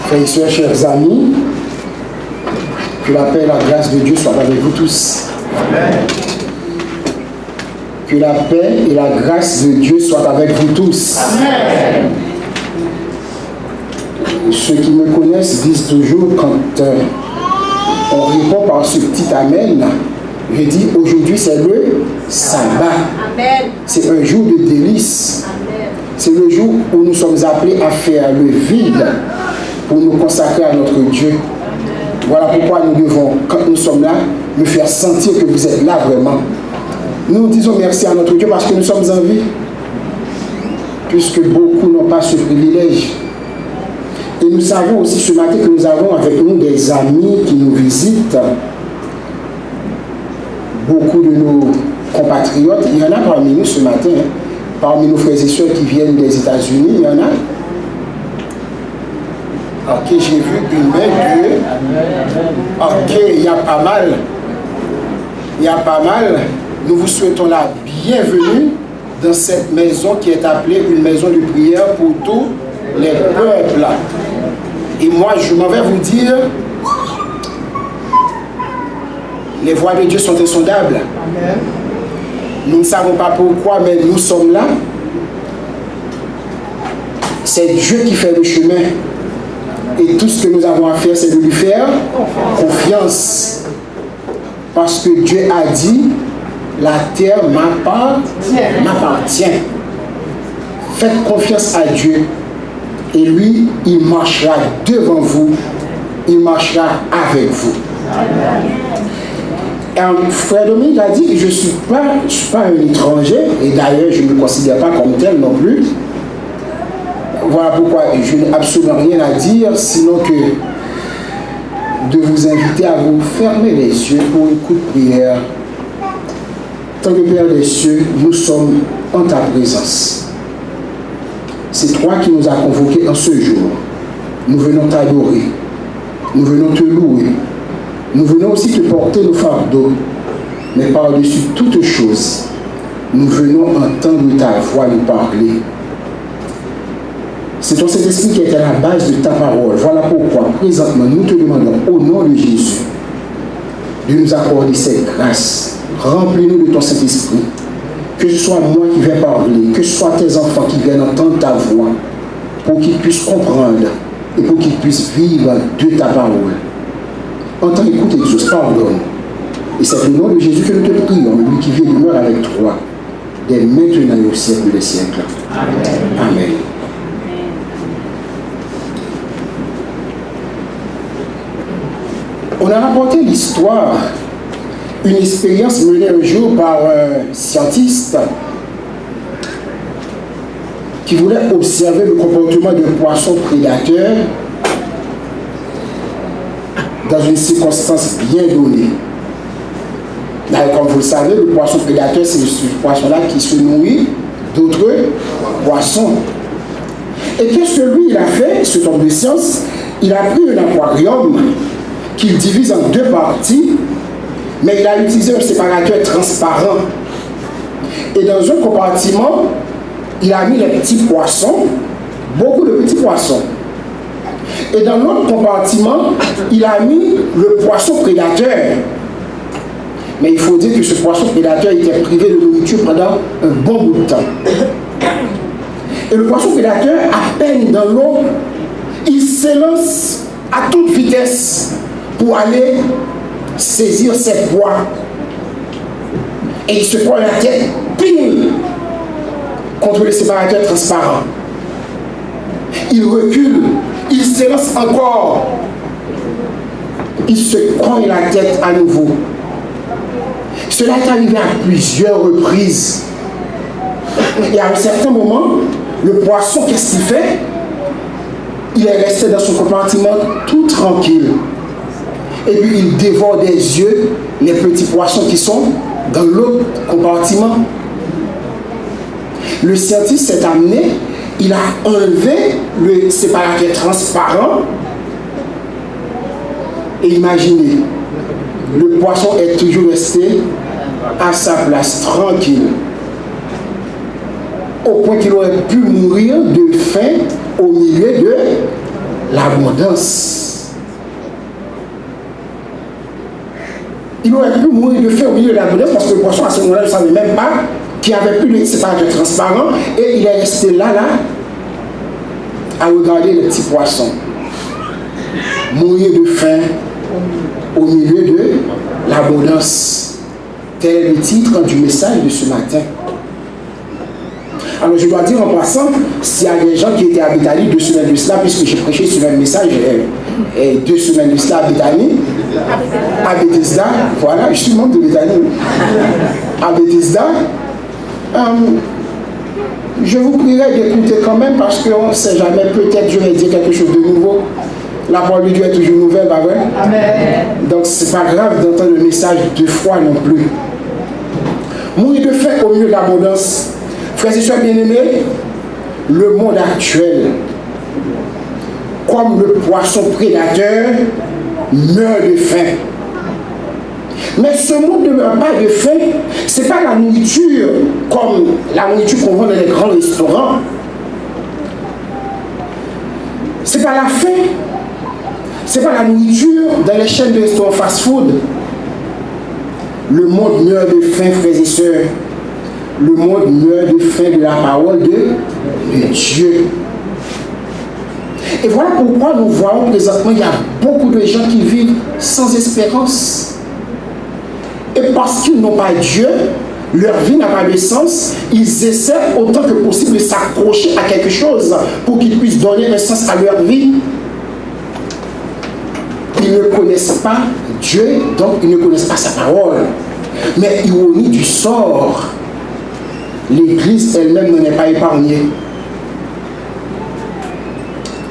Frères et sœurs, chers amis, que la paix et la grâce de Dieu soient avec vous tous. Amen. Que la paix et la grâce de Dieu soient avec vous tous. Amen. Ceux qui me connaissent disent toujours, quand on répond par ce petit Amen, je dis aujourd'hui c'est le sabbat. Amen. C'est un jour de délice. Amen. C'est le jour où nous sommes appelés à faire le vide pour nous consacrer à notre Dieu. Amen. Voilà pourquoi nous devons, quand nous sommes là, nous faire sentir que vous êtes là vraiment. Nous disons merci à notre Dieu parce que nous sommes en vie, puisque beaucoup n'ont pas ce privilège. Et nous savons aussi ce matin que nous avons avec nous des amis qui nous visitent. Beaucoup de nos compatriotes, il y en a parmi nous ce matin, hein, parmi nos frères et sœurs qui viennent des États-Unis, il y en a. Ok, j'ai vu une main, deux. Ok, il y a pas mal. Il y a pas mal. Nous vous souhaitons la bienvenue dans cette maison qui est appelée une maison de prière pour tous les peuples. Et moi, je m'en vais vous dire, les voies de Dieu sont insondables. Amen. Nous ne savons pas pourquoi, mais nous sommes là. C'est Dieu qui fait le chemin. Et tout ce que nous avons à faire, c'est de lui faire confiance. Parce que Dieu a dit, la terre m'appartient. Faites confiance à Dieu. Et lui, il marchera devant vous. Il marchera avec vous. Et frère Dominique a dit, je ne suis pas un étranger. Et d'ailleurs, je ne me considère pas comme tel non plus. Voilà pourquoi je n'ai absolument rien à dire, sinon que de vous inviter à vous fermer les yeux pour une courte prière. Tant que Père des cieux, nous sommes en ta présence. C'est toi qui nous as convoqués en ce jour. Nous venons t'adorer. Nous venons te louer. Nous venons aussi te porter nos fardeaux. Mais par-dessus toutes choses, nous venons entendre ta voix nous parler. C'est ton Saint-Esprit qui est à la base de ta parole. Voilà pourquoi, présentement, nous te demandons, au nom de Jésus, de nous accorder cette grâce. Remplis-nous de ton Saint-Esprit. Que ce soit moi qui vais parler, que ce soit tes enfants qui viennent entendre ta voix, pour qu'ils puissent comprendre et pour qu'ils puissent vivre de ta parole. Entends, écoute, exauce, pardonne. Et c'est au nom de Jésus que nous te prions, lui qui vit demeure avec toi, dès maintenant et au siècle des siècles. Amen. Amen. On a rapporté l'histoire, une expérience menée un jour par un scientiste qui voulait observer le comportement d'un poisson prédateur dans une circonstance bien donnée. D'ailleurs, comme vous le savez, le poisson prédateur, c'est ce poisson-là qui se nourrit d'autres poissons. Et qu'est-ce que lui, il a fait, cet homme de science? Il a pris un aquarium qu'il divise en deux parties, mais il a utilisé un séparateur transparent. Et dans un compartiment, il a mis les petits poissons, beaucoup de petits poissons. Et dans l'autre compartiment, il a mis le poisson prédateur. Mais il faut dire que ce poisson prédateur était privé de nourriture pendant un bon bout de temps. Et le poisson prédateur, à peine dans l'eau, il s'élance à toute vitesse pour aller saisir ses proies. Et il se prend la tête, ping, contre le séparateur transparent. Il recule, il s'élance encore. Il se cogne la tête à nouveau. Cela est arrivé à plusieurs reprises. Et à un certain moment, le poisson, qu'est-ce qu'il fait? Il est resté dans son compartiment tout tranquille. Et puis il dévore des yeux les petits poissons qui sont dans l'autre compartiment. Le scientiste s'est amené, il a enlevé le séparateur transparent. Et imaginez, le poisson est toujours resté à sa place, tranquille. Au point qu'il aurait pu mourir de faim au milieu l'abondance. Il aurait pu mourir de faim au milieu de l'abondance parce que le poisson, à ce moment-là, ne savait même pas qu'il n'y avait plus de séparateur transparent et il est resté là, à regarder les petits poissons. Mourir de faim au milieu de l'abondance. Tel est le titre du message de ce matin. Alors je dois dire en passant, s'il y a des gens qui étaient à Béthanie 2 semaines de cela, puisque j'ai prêché ce même message 2 semaines de cela à Béthanie, à Bethesda, voilà, je suis membre de Béthanie, à Bethesda, je vous prierai d'écouter quand même parce qu'on ne sait jamais, peut-être je vais dire quelque chose de nouveau. La parole de Dieu est toujours nouvelle, pas vrai? Amen. Donc c'est pas grave d'entendre le message 2 fois non plus. Mourir de faim au milieu de l'abondance. Frères et sœurs bien-aimés, le monde actuel, comme le poisson prédateur, meurt de faim. Mais ce monde ne meurt pas de faim. Ce n'est pas la nourriture comme la nourriture qu'on vend dans les grands restaurants. Ce n'est pas la faim. Ce n'est pas la nourriture dans les chaînes de restaurants fast-food. Le monde meurt de faim, frères et sœurs. Le monde meurt de faim de la parole de Dieu. Et voilà pourquoi nous voyons présentement il y a beaucoup de gens qui vivent sans espérance. Et parce qu'ils n'ont pas Dieu, leur vie n'a pas de sens, ils essaient autant que possible de s'accrocher à quelque chose pour qu'ils puissent donner un sens à leur vie. Ils ne connaissent pas Dieu, donc ils ne connaissent pas sa parole. Mais ironie du sort, l'Église elle-même n'en est pas épargnée.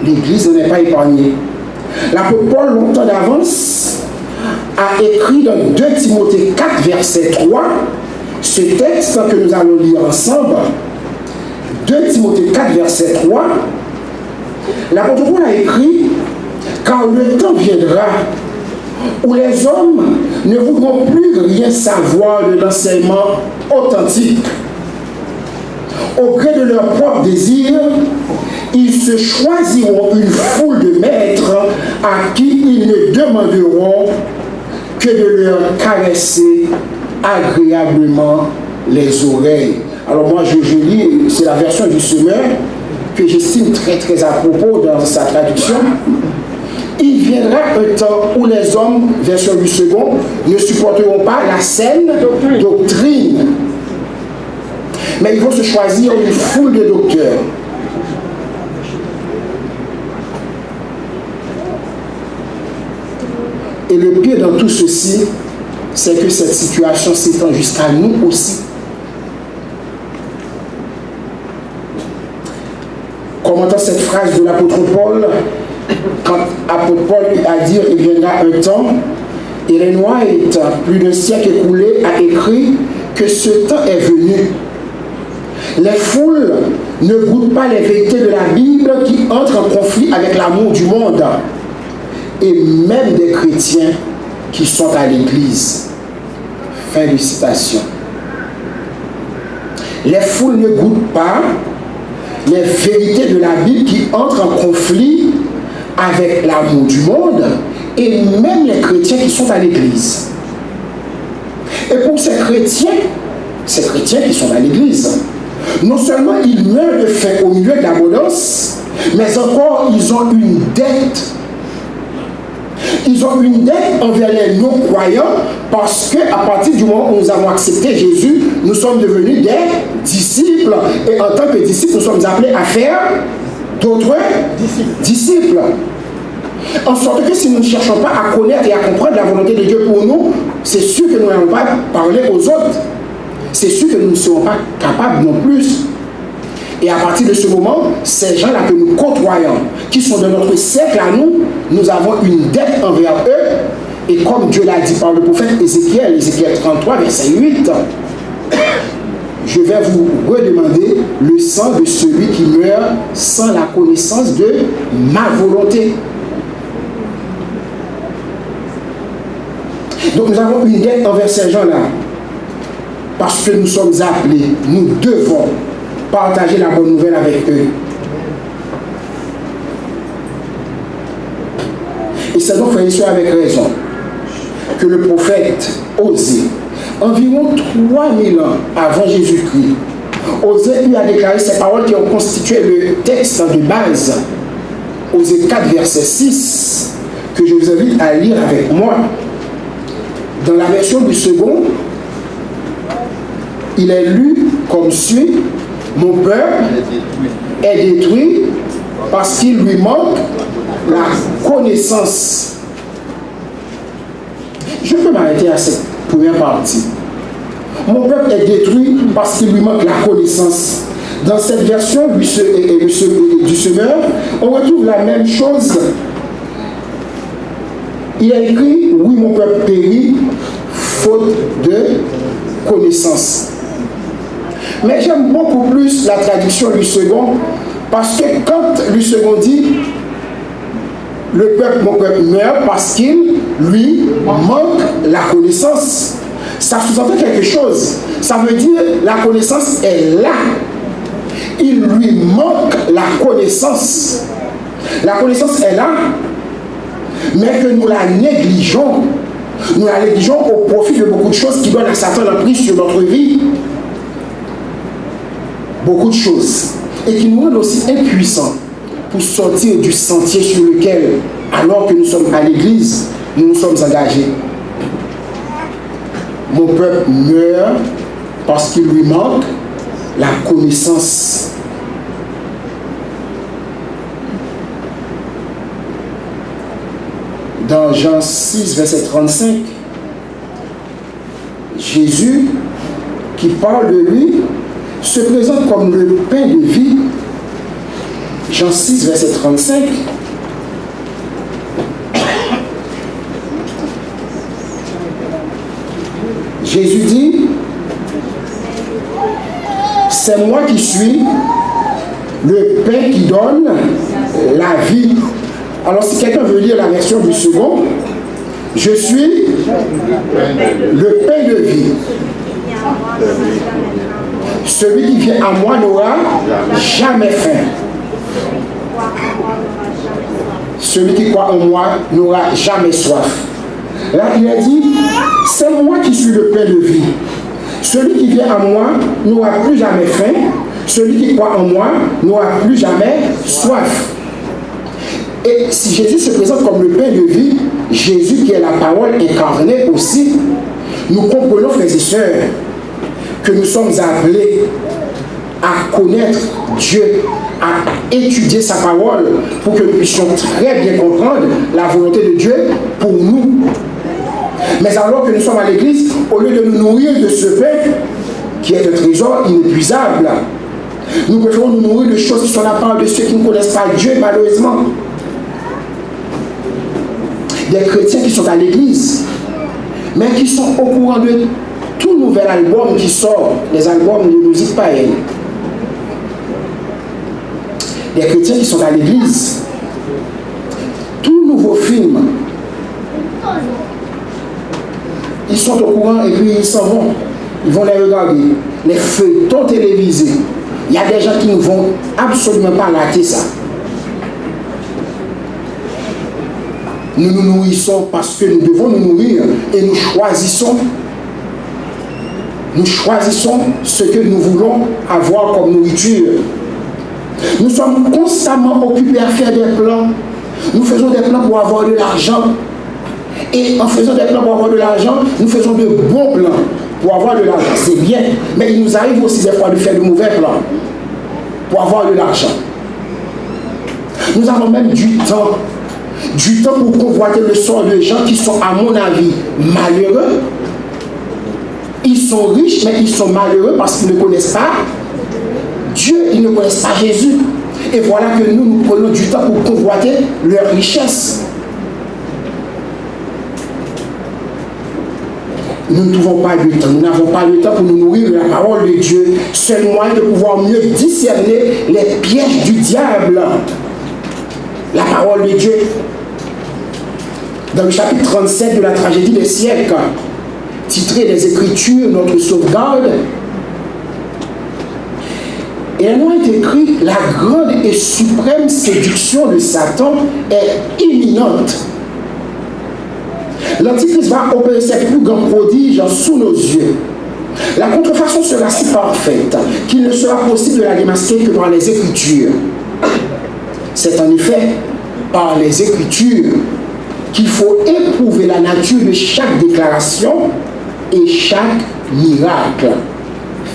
L'Église n'en est pas épargnée. L'apôtre Paul, longtemps d'avance, a écrit dans 2 Timothée 4, verset 3, ce texte que nous allons lire ensemble. 2 Timothée 4, verset 3, l'apôtre Paul a écrit « Car le temps viendra où les hommes ne voudront plus rien savoir de l'enseignement authentique. Au gré de leurs propres désirs, ils se choisiront une foule de maîtres à qui ils ne demanderont que de leur caresser agréablement les oreilles. » Alors moi je lis, c'est la version du Semeur que j'estime très très à propos dans sa traduction. Il viendra un temps où les hommes, version du second, ne supporteront pas la saine doctrine. Mais ils vont se choisir une foule de docteurs. Et le pire dans tout ceci, c'est que cette situation s'étend jusqu'à nous aussi. Commentant cette phrase de l'apôtre Paul, quand l'apôtre Paul a dit « Il viendra un temps », Ellen White, plus d'un siècle écoulé, a écrit que ce temps est venu. Les foules ne goûtent pas les vérités de la Bible qui entrent en conflit avec l'amour du monde. Et même des chrétiens qui sont à l'église. Fin de citation. Les foules ne goûtent pas les vérités de la Bible qui entrent en conflit avec l'amour du monde et même les chrétiens qui sont à l'église. Et pour ces chrétiens qui sont à l'église, non seulement ils meurent de faim au milieu de l'abondance, mais encore ils ont une dette. Ils ont une dette envers les non-croyants parce qu'à partir du moment où nous avons accepté Jésus, nous sommes devenus des disciples. Et en tant que disciples, nous sommes appelés à faire d'autres disciples. En sorte que si nous ne cherchons pas à connaître et à comprendre la volonté de Dieu pour nous, c'est sûr que nous n'allons pas parler aux autres. C'est sûr que nous ne serons pas capables non plus. Et à partir de ce moment, ces gens-là que nous côtoyons, qui sont de notre cercle à nous, nous avons une dette envers eux. Et comme Dieu l'a dit par le prophète Ézéchiel 33, verset 8, je vais vous redemander le sang de celui qui meurt sans la connaissance de ma volonté. Donc nous avons une dette envers ces gens-là. Parce que nous sommes appelés, nous devons partager la bonne nouvelle avec eux. Et c'est donc, frères et sœurs, avec raison, que le prophète Osée, environ 3000 ans avant Jésus-Christ, Osée lui a déclaré ces paroles qui ont constitué le texte de base, Osée 4, verset 6, que je vous invite à lire avec moi. Dans la version du second, il est lu comme suit: mon peuple est détruit parce qu'il lui manque la connaissance. Je peux m'arrêter à cette première partie. Mon peuple est détruit parce qu'il lui manque la connaissance. Dans cette version du semeur, on retrouve la même chose. Il a écrit: oui, mon peuple périt faute de connaissance. Mais j'aime beaucoup plus la traduction du second, parce que quand le second dit le peuple, mon peuple meurt parce qu'il lui manque la connaissance, ça sous-entend quelque chose. Ça veut dire la connaissance est là. Il lui manque la connaissance. La connaissance est là, mais que nous la négligeons. Nous la négligeons au profit de beaucoup de choses qui donnent à Satan l'emprise sur notre vie. Beaucoup de choses. Et qui nous rendent aussi impuissants pour sortir du sentier sur lequel, alors que nous sommes à l'église, nous nous sommes engagés. Mon peuple meurt parce qu'il lui manque la connaissance. Dans Jean 6, verset 35, Jésus, qui parle de lui, se présente comme le pain de vie. Jean 6, verset 35. Jésus dit: c'est moi qui suis le pain qui donne la vie. Alors si quelqu'un veut lire la version du second, je suis le pain de vie. Celui qui vient à moi n'aura jamais faim. Celui qui croit en moi n'aura jamais soif. Là, il a dit: c'est moi qui suis le pain de vie. Celui qui vient à moi n'aura plus jamais faim. Celui qui croit en moi n'aura plus jamais soif. Et si Jésus se présente comme le pain de vie, Jésus qui est la parole incarnée aussi, nous comprenons, frères et sœurs, que nous sommes appelés à connaître Dieu, à étudier sa parole pour que nous puissions très bien comprendre la volonté de Dieu pour nous. Mais alors que nous sommes à l'église, au lieu de nous nourrir de ce pain, qui est un trésor inépuisable, nous préférons nous nourrir de choses qui sont la part de ceux qui ne connaissent pas Dieu, malheureusement. Des chrétiens qui sont à l'église, mais qui sont au courant de tout nouvel album qui sort, les albums de musique païenne. Des chrétiens qui sont à l'église, tout nouveau film, ils sont au courant et puis ils s'en vont. Ils vont les regarder. Les feuilletons télévisés. Il y a des gens qui ne vont absolument pas rater ça. Nous nous nourrissons parce que nous devons nous nourrir et nous choisissons ce que nous voulons avoir comme nourriture. Nous sommes constamment occupés à faire des plans. Nous faisons des plans pour avoir de l'argent. Et en faisant des plans pour avoir de l'argent, nous faisons de bons plans pour avoir de l'argent. C'est bien. Mais il nous arrive aussi des fois de faire de mauvais plans pour avoir de l'argent. Nous avons même du temps pour convoiter le sort de gens qui sont, à mon avis, malheureux. Ils sont riches, mais ils sont malheureux parce qu'ils ne connaissent pas Dieu, ils ne connaissent pas Jésus. Et voilà que nous prenons du temps pour convoiter leur richesse. Nous ne trouvons pas de temps, nous n'avons pas de temps pour nous nourrir de la parole de Dieu. Seul moyen de pouvoir mieux discerner les pièges du diable. La parole de Dieu. Dans le chapitre 37 de la tragédie des siècles, titré des Écritures, notre sauvegarde, et là, il est écrit: la grande et suprême séduction de Satan est imminente. L'Antichrist va opérer ses plus grands prodiges sous nos yeux. La contrefaçon sera si parfaite qu'il ne sera possible de la démasquer que par les Écritures. C'est en effet par les Écritures qu'il faut éprouver la nature de chaque déclaration et chaque miracle.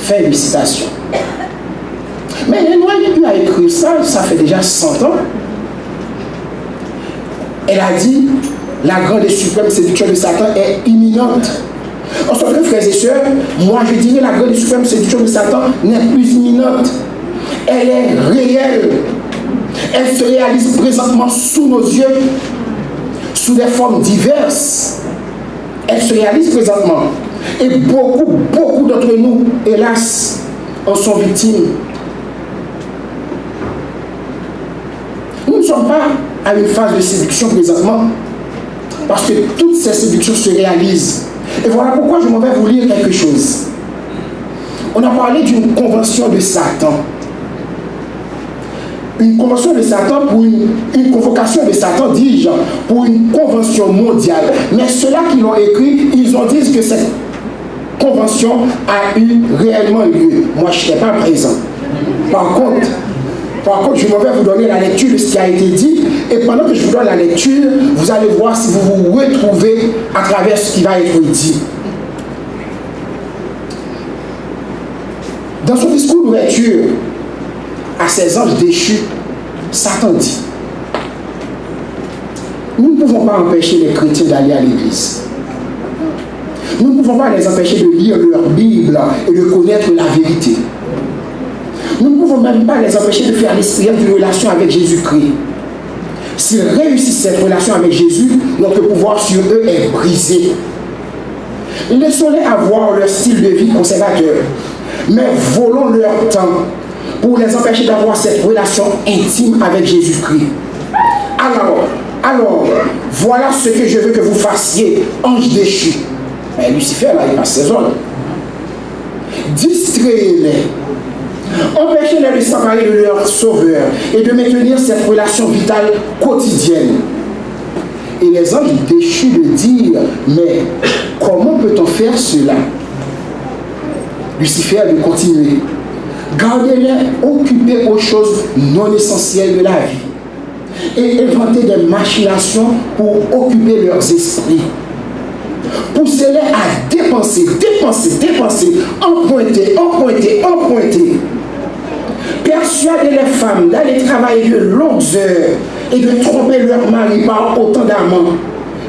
Fin de citation. Mais Noé a écrit ça, ça fait déjà 100 ans. Elle a dit, la grande et suprême séduction de Satan est imminente. En ce moment, frères et sœurs, moi je dirais la grande et suprême séduction de Satan n'est plus imminente. Elle est réelle. Elle se réalise présentement sous nos yeux, sous des formes diverses. Elle se réalise présentement. Et beaucoup d'entre nous, hélas, en sont victimes. Nous ne sommes pas à une phase de séduction présentement, parce que toutes ces séductions se réalisent. Et voilà pourquoi je m'en vais vous lire quelque chose. On a parlé d'une convention de Satan. Une convention de Satan pour une convocation de Satan, dis-je, pour une convention mondiale. Mais ceux-là qui l'ont écrit, ils ont dit que cette convention a eu réellement lieu. Moi, je n'étais pas présent. Par contre, je m'en vais vous donner la lecture de ce qui a été dit. Et pendant que je vous donne la lecture, vous allez voir si vous vous retrouvez à travers ce qui va être dit. Dans son discours d'ouverture à ses anges déchus, Satan dit: nous ne pouvons pas empêcher les chrétiens d'aller à l'église. Nous ne pouvons pas les empêcher de lire leur Bible et de connaître la vérité. Nous ne pouvons même pas les empêcher de faire l'expérience d'une relation avec Jésus-Christ. S'ils réussissent cette relation avec Jésus, notre pouvoir sur eux est brisé. Laissons-les avoir leur style de vie conservateur, mais volons leur temps pour les empêcher d'avoir cette relation intime avec Jésus-Christ. Alors, voilà ce que je veux que vous fassiez, anges déchus. Mais Lucifer, là, il passe ses ordres. Distrayez-les. Empêchez-les de s'emparer de leur sauveur et de maintenir cette relation vitale quotidienne. Et les anges déchus de dire: mais comment peut-on faire cela? Lucifer de continuer: gardez-les occupés aux choses non essentielles de la vie et inventez des machinations pour occuper leurs esprits. Poussez-les à dépenser, emprunter. Persuadez les femmes d'aller travailler de longues heures et de tromper leur mari par autant d'amants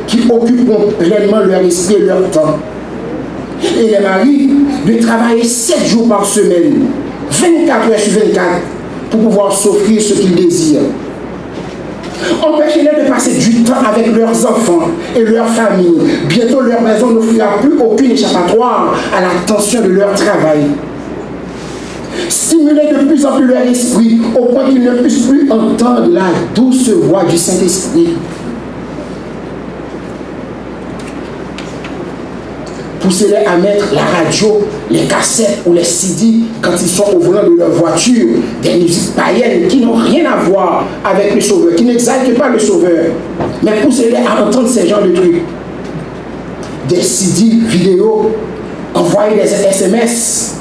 qui occuperont pleinement leur esprit et leur temps. Et les maris de travailler 7 jours par semaine, 24 heures sur 24, pour pouvoir s'offrir ce qu'ils désirent. Empêchez-les de passer du temps avec leurs enfants et leurs familles. Bientôt, leur maison n'offrira plus aucune échappatoire à la tension de leur travail. Stimulez de plus en plus leur esprit au point qu'ils ne puissent plus entendre la douce voix du Saint-Esprit. Poussez-les à mettre la radio, les cassettes ou les CD quand ils sont au volant de leur voiture, des musiques païennes qui n'ont rien à voir avec le Sauveur, qui n'exaltent pas le Sauveur. Mais poussez-les à entendre ces genres de trucs. Des CD, vidéos, envoyer des SMS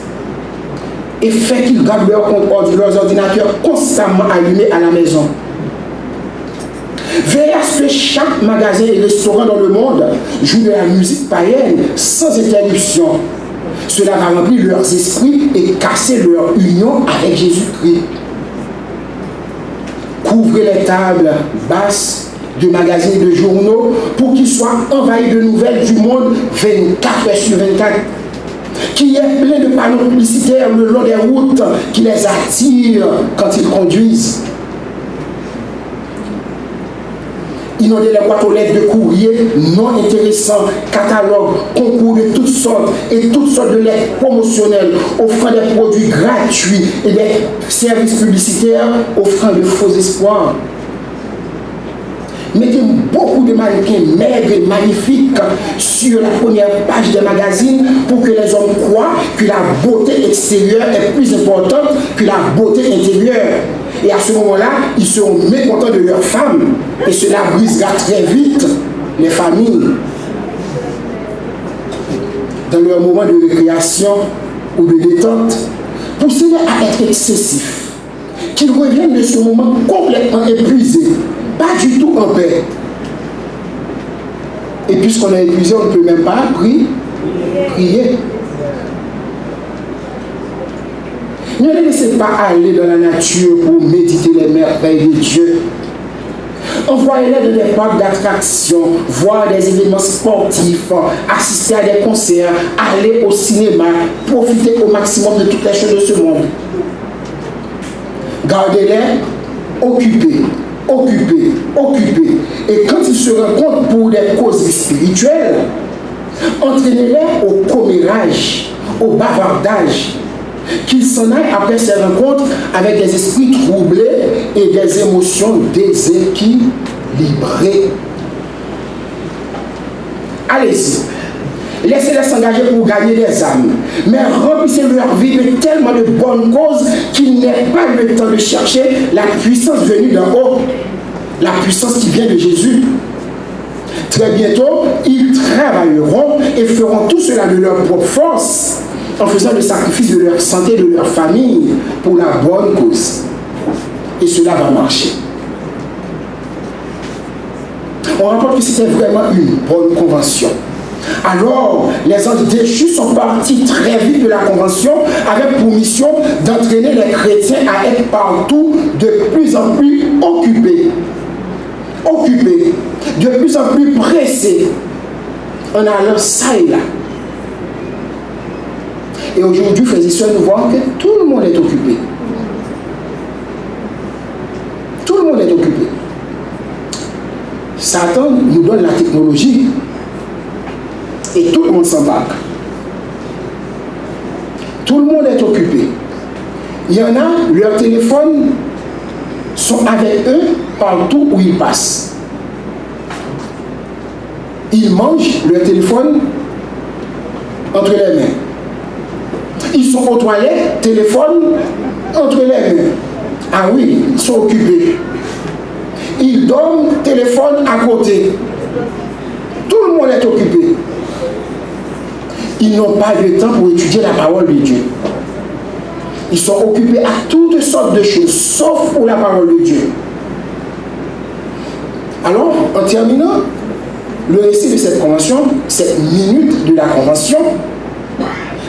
et faire qu'ils gardent leurs ordinateurs constamment allumés à la maison. Veillez à ce que chaque magasin et restaurant dans le monde joue de la musique païenne sans interruption. Cela va remplir leurs esprits et casser leur union avec Jésus-Christ. Couvrez les tables basses de magasins et de journaux pour qu'ils soient envahis de nouvelles du monde 24 heures sur 24. Qu'il y ait plein de panneaux publicitaires le long des routes qui les attirent quand ils conduisent. Inonder les boîtes aux lettres de courrier non intéressants, catalogues, concours de toutes sortes et toutes sortes de lettres promotionnelles offrant des produits gratuits et des services publicitaires offrant de faux espoirs. Mettez beaucoup de mannequins maigres et magnifiques sur la première page des magazines pour que les hommes croient que la beauté extérieure est plus importante que la beauté intérieure. Et à ce moment-là, ils seront mécontents de leurs femmes. Et cela brisera très vite les familles. dans leur moment de récréation ou de détente, poussez-les à être excessifs, qu'ils reviennent de ce moment complètement épuisés, pas du tout en paix. Et puisqu'on est épuisé, on ne peut même pas prier. Ne les laissez pas aller dans la nature pour méditer les merveilles de Dieu. Envoyez-les dans des parcs d'attractions, voir des événements sportifs, assister à des concerts, aller au cinéma, profiter au maximum de toutes les choses de ce monde. Gardez-les occupés. Et quand ils se rencontrent pour des causes spirituelles, entraînez-les au commérage, au bavardage, qu'ils s'en aillent après ces rencontres avec des esprits troublés et des émotions déséquilibrées. Allez-y, laissez-les s'engager pour gagner des âmes, mais remplissez leur vie de tellement de bonnes causes qu'il n'ait pas le temps de chercher la puissance venue d'en haut, la puissance qui vient de Jésus. Très bientôt, ils travailleront et feront tout cela de leur propre force, en faisant le sacrifice de leur santé, de leur famille, pour la bonne cause. Et cela va marcher. On rapporte que c'était vraiment une bonne convention. Alors, les anges déchus sont partis très vite de la convention avec pour mission d'entraîner les chrétiens à être partout de plus en plus occupés, de plus en plus pressés, en allant ça et là. Et aujourd'hui, frères et sœurs, nous voyons que tout le monde est occupé. Tout le monde est occupé. Satan nous donne la technologie et tout le monde s'embarque. Tout le monde est occupé. Il y en a, leurs téléphones sont avec eux partout où ils passent. Ils mangent leur téléphone entre les mains. Ils sont aux toilettes, téléphone entre les mains. Ah oui, ils sont occupés. Ils dorment, téléphone à côté. Tout le monde est occupé. Ils n'ont pas le temps pour étudier la parole de Dieu. Ils sont occupés à toutes sortes de choses, sauf pour la parole de Dieu. Alors, en terminant le récit de cette convention, cette minute de la convention,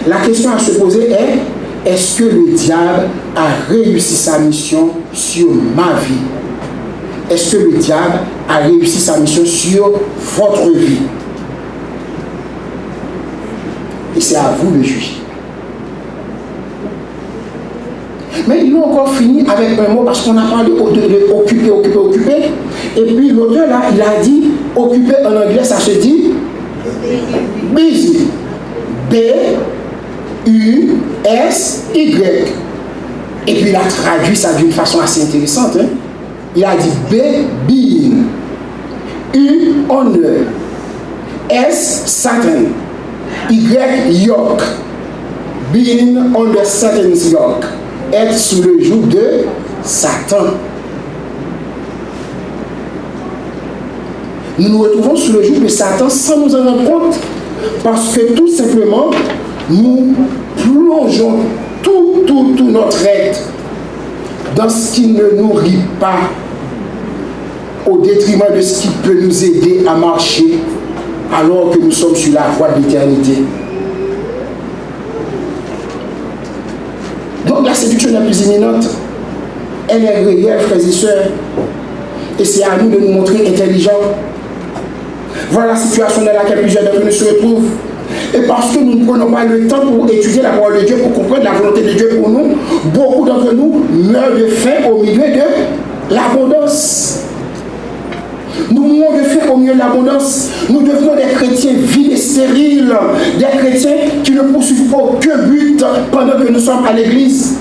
la question à se poser est: est-ce que le diable a réussi sa mission sur ma vie? Est-ce que le diable a réussi sa mission sur votre vie? Et c'est à vous de juger. Mais ils l'ont encore fini avec un mot parce qu'on a parlé de occuper. Et puis l'auteur là, il a dit occuper en anglais, ça se dit busy. B-U-S-Y. Et puis il a traduit ça d'une façon assez intéressante. Hein? Il a dit being. U, honor. S, Satan. Y, yoke. Being under Satan's yoke. Être sous le joug de Satan. Nous nous retrouvons sous le joug de Satan sans nous en rendre compte, parce que tout simplement, nous plongeons tout notre être dans ce qui ne nourrit pas, au détriment de ce qui peut nous aider à marcher alors que nous sommes sur la voie de l'éternité. Donc la séduction la plus imminente, elle est réelle, frères et sœurs, et c'est à nous de nous montrer intelligents. Voilà la situation dans laquelle plusieurs d'entre nous se retrouvent. Et parce que nous ne prenons pas le temps pour étudier la parole de Dieu, pour comprendre la volonté de Dieu pour nous, beaucoup d'entre nous meurent de faim au milieu de l'abondance. Nous mourons de faim au milieu de l'abondance. Nous devenons des chrétiens vides et stériles, des chrétiens qui ne poursuivent aucun but pendant que nous sommes à l'église.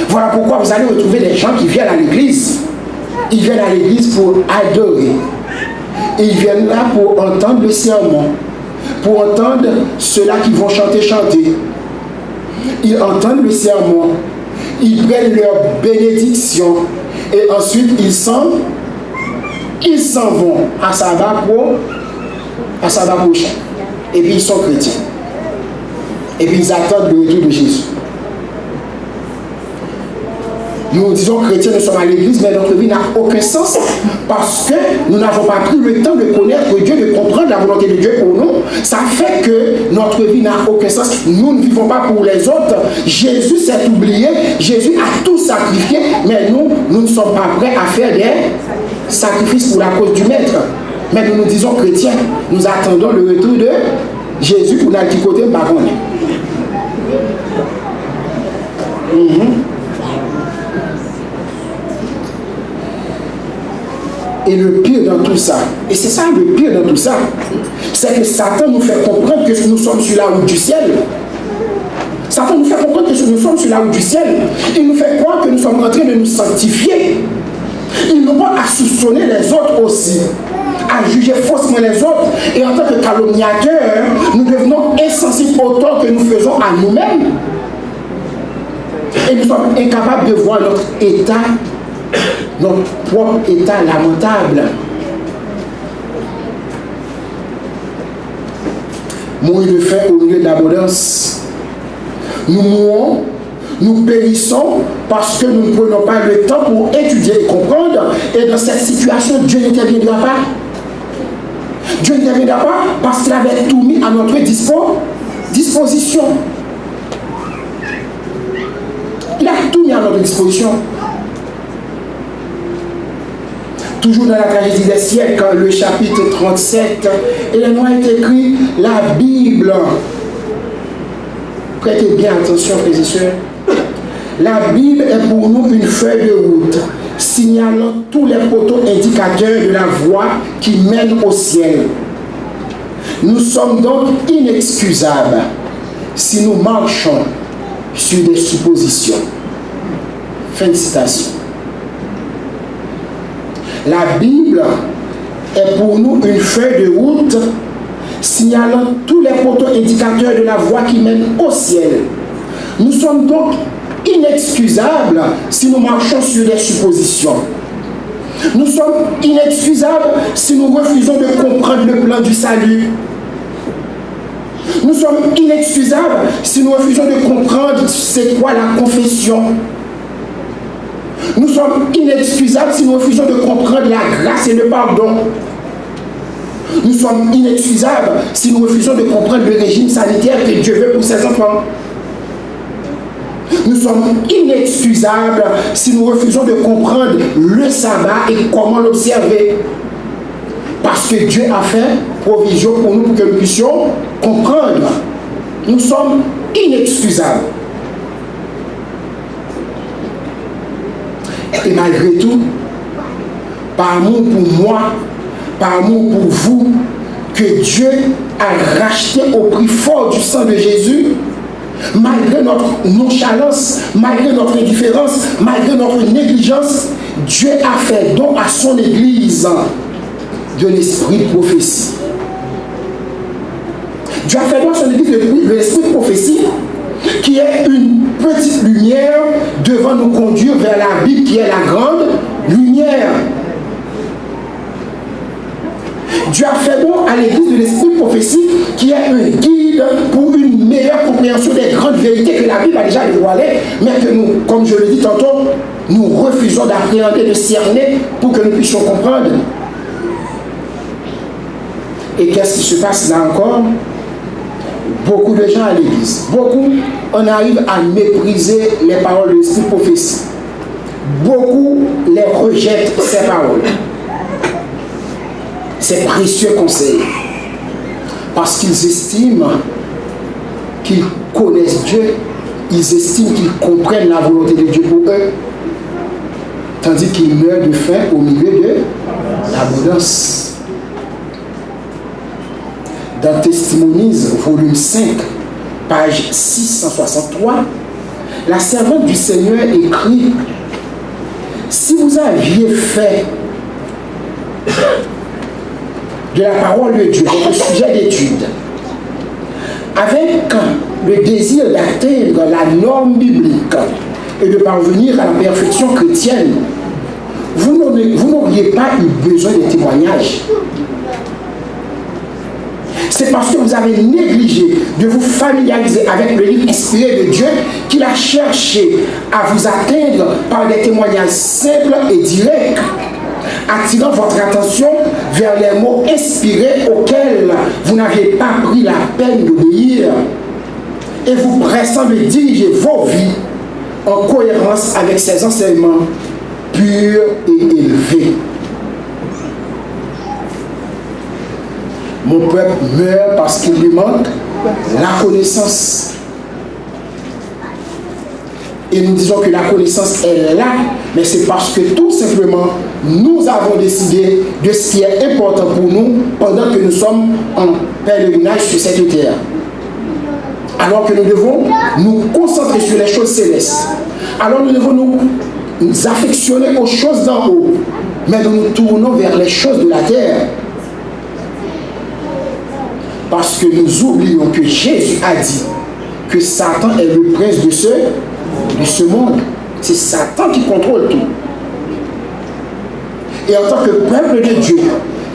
Voilà pourquoi vous allez retrouver des gens qui viennent à l'église. Ils viennent à l'église pour adorer. Ils viennent là pour entendre le sermon, pour entendre ceux-là qui vont chanter. Ils entendent le sermon, ils prennent leur bénédiction et ensuite ils s'en vont à sabbat pour à sabbat prochain. Et puis ils sont chrétiens. Et puis ils attendent le retour de Jésus. Nous disons chrétiens, nous sommes à l'église, mais notre vie n'a aucun sens parce que nous n'avons pas pris le temps de connaître Dieu, de comprendre la volonté de Dieu pour nous. Ça fait que notre vie n'a aucun sens. Nous ne vivons pas pour les autres. Jésus s'est oublié, Jésus a tout sacrifié, mais nous ne sommes pas prêts à faire des sacrifices pour la cause du Maître. Mais nous nous disons chrétiens, nous attendons le retour de Jésus pour notre côté de baronne. Et le pire dans tout ça, et c'est ça le pire dans tout ça, c'est que Satan nous fait comprendre que nous sommes sur la route du ciel. Satan nous fait comprendre que nous sommes sur la route du ciel. Il nous fait croire que nous sommes en train de nous sanctifier. Il nous porte à soupçonner les autres aussi, à juger faussement les autres. Et en tant que calomniateurs, nous devenons insensibles au tort que nous faisons à nous-mêmes. Et nous sommes incapables de voir notre état, notre propre état lamentable. Mourir de faim au milieu de l'abondance. Nous mourons, nous périssons parce que nous ne prenons pas le temps pour étudier et comprendre. Et dans cette situation, Dieu n'interviendra pas. Dieu n'interviendra pas parce qu'il avait tout mis à notre disposition. Il a tout mis à notre disposition. Toujours dans la tragédie des siècles, le chapitre 37, il est écrit la Bible. Prêtez bien attention, frères et sœurs. La Bible est pour nous une feuille de route, signalant tous les poteaux indicateurs de la voie qui mène au ciel. Nous sommes donc inexcusables si nous marchons sur des suppositions. Fin de citation. La Bible est pour nous une feuille de route signalant tous les poteaux indicateurs de la voie qui mène au ciel. Nous sommes donc inexcusables si nous marchons sur des suppositions. Nous sommes inexcusables si nous refusons de comprendre le plan du salut. Nous sommes inexcusables si nous refusons de comprendre c'est quoi la confession. Nous sommes inexcusables si nous refusons de comprendre la grâce et le pardon. Nous sommes inexcusables si nous refusons de comprendre le régime sanitaire que Dieu veut pour ses enfants. Nous sommes inexcusables si nous refusons de comprendre le sabbat et comment l'observer. Parce que Dieu a fait provision pour nous pour que nous puissions comprendre. Nous sommes inexcusables. Et malgré tout, par amour pour moi, par amour pour vous, que Dieu a racheté au prix fort du sang de Jésus, malgré notre nonchalance, malgré notre indifférence, malgré notre négligence, Dieu a fait don à son Église de l'esprit de prophétie. Dieu a fait don à son Église de l'esprit de prophétie, qui est une petite lumière devant nous conduire vers la Bible qui est la grande lumière. Dieu a fait don à l'église de l'esprit de prophétie qui est un guide pour une meilleure compréhension des grandes vérités que la Bible a déjà dévoilées, mais que nous, comme je le dis tantôt, nous refusons d'appréhender, de cerner pour que nous puissions comprendre. Et qu'est-ce qui se passe là encore? Beaucoup de gens à l'église, beaucoup, on arrive à mépriser les paroles de l'esprit de prophétie. Beaucoup les rejettent, ces paroles. Ces précieux conseils. Parce qu'ils estiment qu'ils connaissent Dieu, ils estiment qu'ils comprennent la volonté de Dieu pour eux, tandis qu'ils meurent de faim au milieu de l'abondance. Dans Testimonies, volume 5, page 663, la servante du Seigneur écrit: si vous aviez fait de la parole de Dieu votre sujet d'étude, avec le désir d'atteindre la norme biblique et de parvenir à la perfection chrétienne, vous n'auriez pas eu besoin de témoignages. C'est parce que vous avez négligé de vous familiariser avec le livre inspiré de Dieu qu'il a cherché à vous atteindre par des témoignages simples et directs, attirant votre attention vers les mots inspirés auxquels vous n'aviez pas pris la peine d'obéir et vous pressant de diriger vos vies en cohérence avec ces enseignements purs et élevés. Mon peuple meurt parce qu'il lui manque la connaissance. Et nous disons que la connaissance est là, mais c'est parce que tout simplement, nous avons décidé de ce qui est important pour nous pendant que nous sommes en pèlerinage sur cette terre. Alors que nous devons nous concentrer sur les choses célestes. Alors nous devons nous affectionner aux choses d'en haut, mais nous nous tournons vers les choses de la terre. Parce que nous oublions que Jésus a dit que Satan est le prince de ce monde. C'est Satan qui contrôle tout. Et en tant que peuple de Dieu,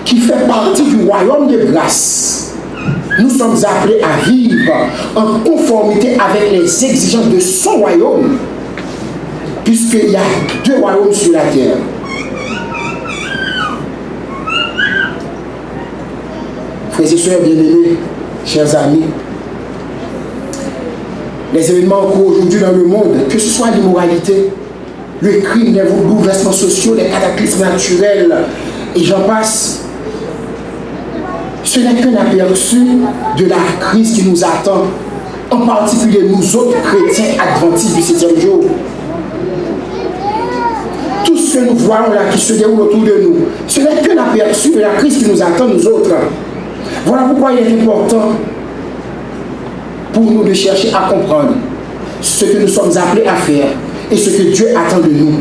qui fait partie du royaume de grâce, nous sommes appelés à vivre en conformité avec les exigences de son royaume, puisqu'il y a 2 royaumes sur la terre. Frères et sœurs bien-aimés, chers amis, les événements en cours aujourd'hui dans le monde, que ce soit l'immoralité, le crime, les bouleversements sociaux, les cataclysmes naturels, et j'en passe, ce n'est qu'un aperçu de la crise qui nous attend, en particulier nous autres chrétiens adventistes du 7e jour. Tout ce que nous voyons là qui se déroule autour de nous, ce n'est qu'un aperçu de la crise qui nous attend, nous autres. Voilà pourquoi il est important pour nous de chercher à comprendre ce que nous sommes appelés à faire et ce que Dieu attend de nous.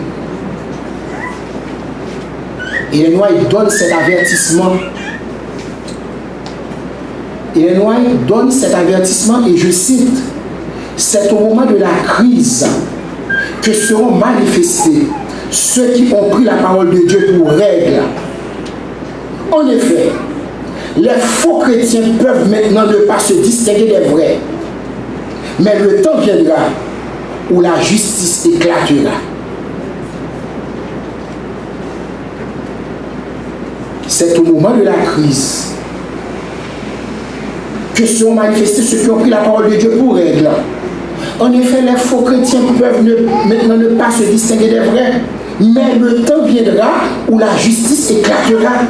Et les Noirs donnent cet avertissement. Et les Noirs donnent cet avertissement et je cite, c'est au moment de la crise que seront manifestés ceux qui ont pris la parole de Dieu pour règle. En effet, les faux chrétiens peuvent maintenant ne pas se distinguer des vrais. Mais le temps viendra où la justice éclatera. C'est au moment de la crise que seront manifestés ceux qui ont pris la parole de Dieu pour règle. En effet, les faux chrétiens peuvent maintenant ne pas se distinguer des vrais. Mais le temps viendra où la justice éclatera.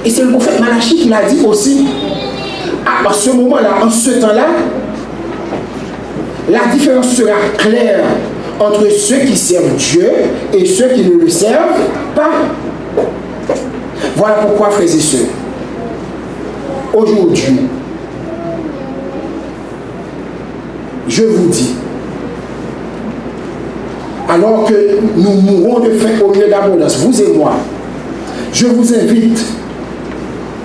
Et c'est le prophète Malachie qui l'a dit aussi. À ce moment-là, en ce temps-là, la différence sera claire entre ceux qui servent Dieu et ceux qui ne le servent pas. Voilà pourquoi, frères et sœurs, aujourd'hui, je vous dis, alors que nous mourrons de faim au milieu d'abondance, vous et moi, je vous invite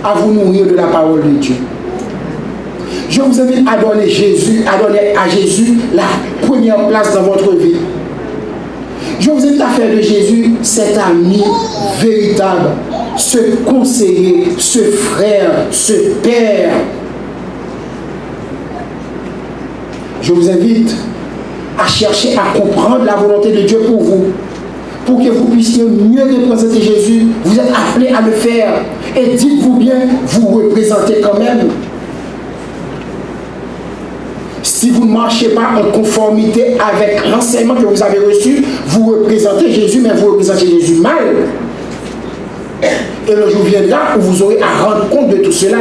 à vous nourrir de la parole de Dieu. Je vous invite à donner à Jésus la première place dans votre vie. Je vous invite à faire de Jésus cet ami véritable, ce conseiller, ce frère, ce père. Je vous invite à chercher à comprendre la volonté de Dieu pour vous, pour que vous puissiez mieux représenter Jésus. Vous êtes appelés à le faire. Et dites-vous bien, vous représentez quand même. Si vous ne marchez pas en conformité avec l'enseignement que vous avez reçu, vous représentez Jésus, mais vous représentez Jésus mal. Et le jour viendra où vous aurez à rendre compte de tout cela.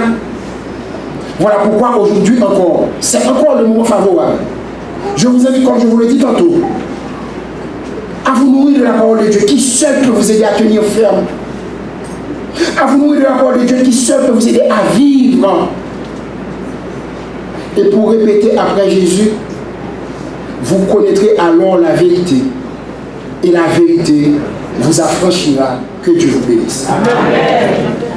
Voilà pourquoi aujourd'hui encore, c'est encore le moment favorable. Je vous invite, comme je vous l'ai dit tantôt, à vous nourrir de la parole de Dieu qui seul peut vous aider à tenir ferme. À vous nourrir de la parole de Dieu qui seul peut vous aider à vivre. Et pour répéter après Jésus, vous connaîtrez alors la vérité. Et la vérité vous affranchira. Que Dieu vous bénisse. Amen.